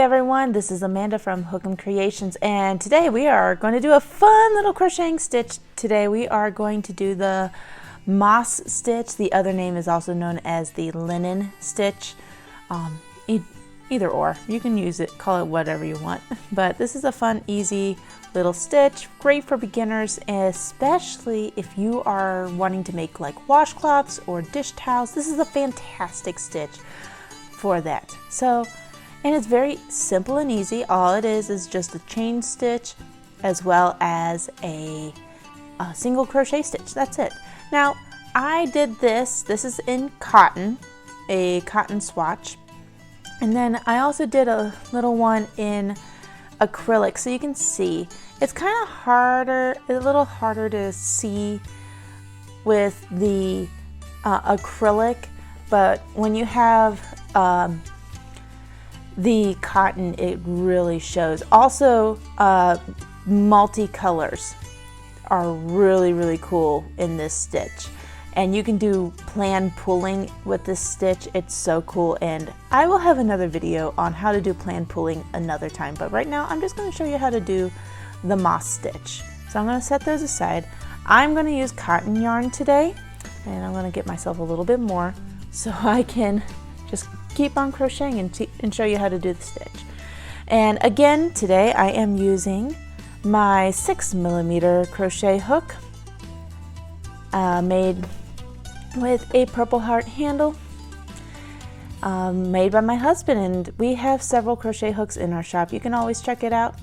everyone, this is Amanda from Hookemcreations, and today we are going to do a fun little crocheting stitch. Today we are going to do the moss stitch. The other name is also known as the linen stitch. Either or, you can use it, call it whatever you want. But this is a fun, easy little stitch, great for beginners, especially if you are wanting to make like washcloths or dish towels. This is a fantastic stitch for that. And it's very simple and easy. All it is just a chain stitch as well as a single crochet stitch. That's it. Now, I did this is in cotton, a cotton swatch. And then I also did a little one in acrylic, so you can see. It's kind of harder, a little harder to see with the acrylic, but when you have the cotton, it really shows. Also, multicolors are really cool in this stitch, and you can do plan pulling with this stitch. It's so cool, and I will have another video on how to do plan pulling another time, but right now I'm just going to show you how to do the moss stitch. So I'm going to set those aside. I'm going to use cotton yarn today, and I'm going to get myself a little bit more so I can just keep on crocheting and show you how to do the stitch. And again, today I am using my 6mm crochet hook made with a Purple Heart handle, made by my husband, and we have several crochet hooks in our shop. You can always check it out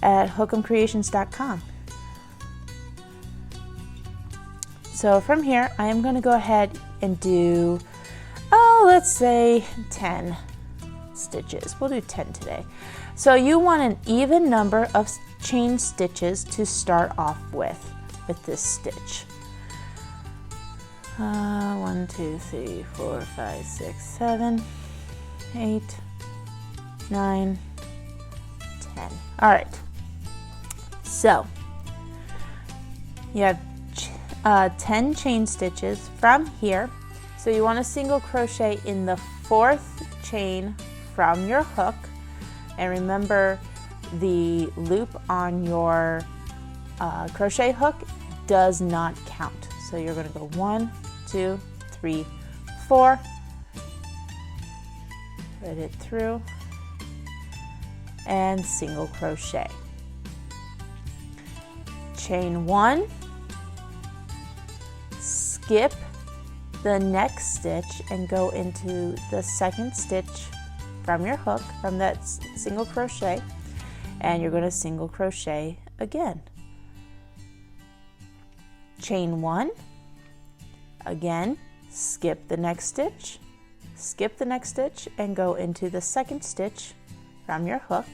at hookemcreations.com. So from here, I am going to go ahead and do, let's say 10 stitches. We'll do 10 today. So you want an even number of chain stitches to start off with this stitch. 1, 2, 3, 4, 5, 6, 7, 8, 9, 10. All right. So you have 10 chain stitches from here. So you want to single crochet in the 4th chain from your hook, and remember the loop on your crochet hook does not count. So you're going to go 1, 2, 3, 4, thread it through, and single crochet. Chain 1, skip the next stitch and go into the 2nd stitch from your hook, from that single crochet, and you're going to single crochet again. Chain 1, again, skip the next stitch, and go into the 2nd stitch from your hook,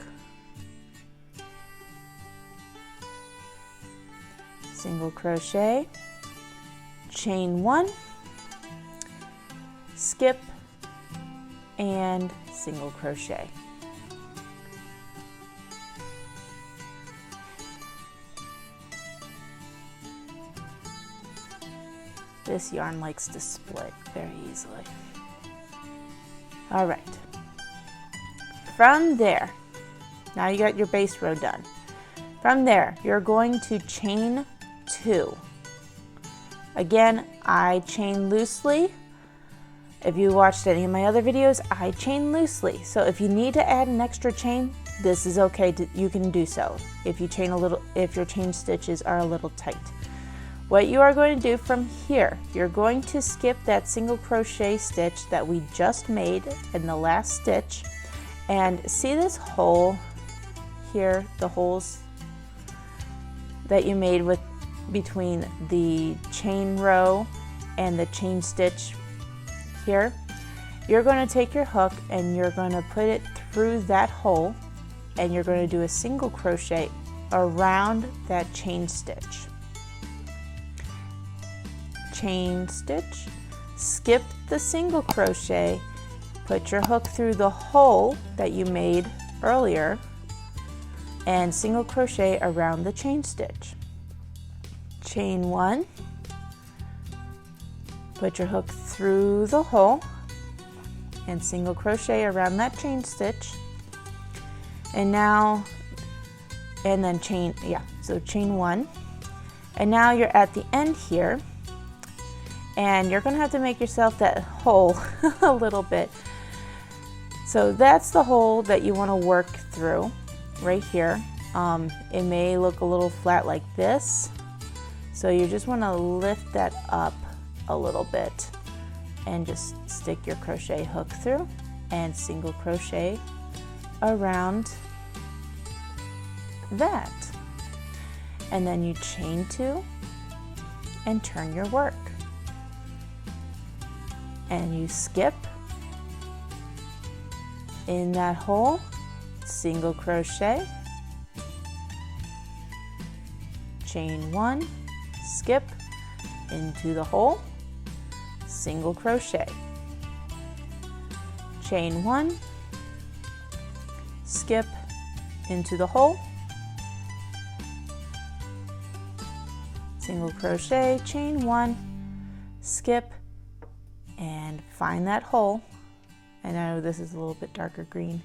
single crochet, chain 1, skip, and single crochet. This yarn likes to split very easily. All right. From there, now you got your base row done. From there, you're going to chain 2. Again, I chain loosely. If you watched any of my other videos, I chain loosely. So if you need to add an extra chain, this is okay. You can do so. If you chain a little, if your chain stitches are a little tight. What you are going to do from here, you're going to skip that single crochet stitch that we just made in the last stitch, and see this hole here, the holes that you made with between the chain row and the chain stitch here. You're going to take your hook and you're going to put it through that hole, and you're going to do a single crochet around that chain stitch. Chain stitch, skip the single crochet, put your hook through the hole that you made earlier, and single crochet around the chain stitch. Chain 1, put your hook through the hole, and single crochet around that chain stitch, And now, and then chain, so chain 1. And now you're at the end here, and you're gonna have to make yourself that hole a little bit. So that's the hole that you wanna work through right here. It may look a little flat like this, so you just wanna lift that up a little bit and just stick your crochet hook through and single crochet around that. And then you chain 2 and turn your work. And you skip in that hole, single crochet, chain 1, skip into the hole, single crochet, chain 1, skip into the hole, single crochet, chain 1, skip, and find that hole. I know this is a little bit darker green.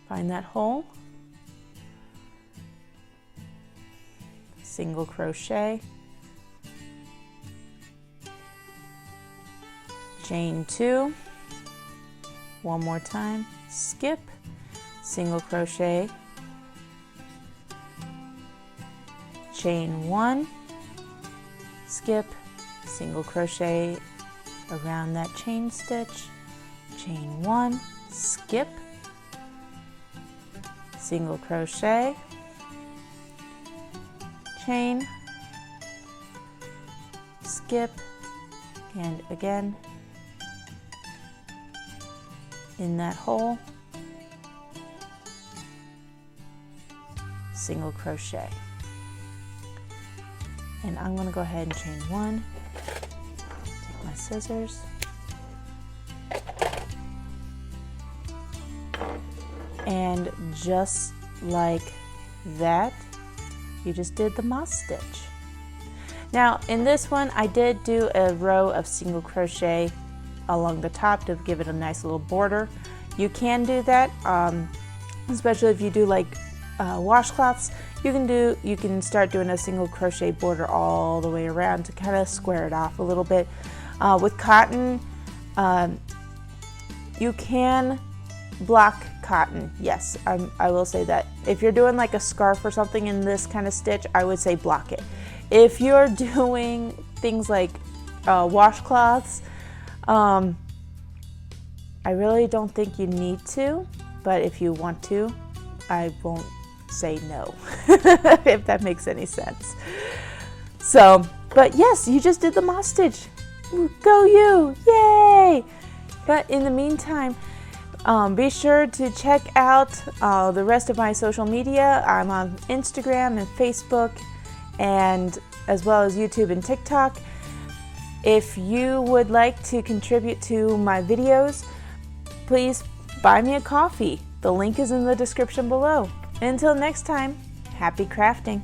Find that hole, single crochet, chain 2, one more time, skip, single crochet, chain 1, skip, single crochet around that chain stitch, chain 1, skip, single crochet, chain, skip, and again in that hole, single crochet. And I'm going to go ahead and chain 1, take my scissors, and just like that, you just did the moss stitch. Now in this one I did do a row of single crochet along the top to give it a nice little border. You can do that, especially if you do like washcloths. You can start doing a single crochet border all the way around to kind of square it off a little bit. With cotton, you can block cotton. Yes, I will say that. If you're doing like a scarf or something in this kind of stitch, I would say block it. If you're doing things like washcloths, I really don't think you need to, but if you want to, I won't say no, if that makes any sense. So, but yes, you just did the moss stitch. Go you! Yay! But in the meantime, be sure to check out the rest of my social media. I'm on Instagram and Facebook, and as well as YouTube and TikTok. If you would like to contribute to my videos, please buy me a coffee. The link is in the description below. Until next time, happy crafting!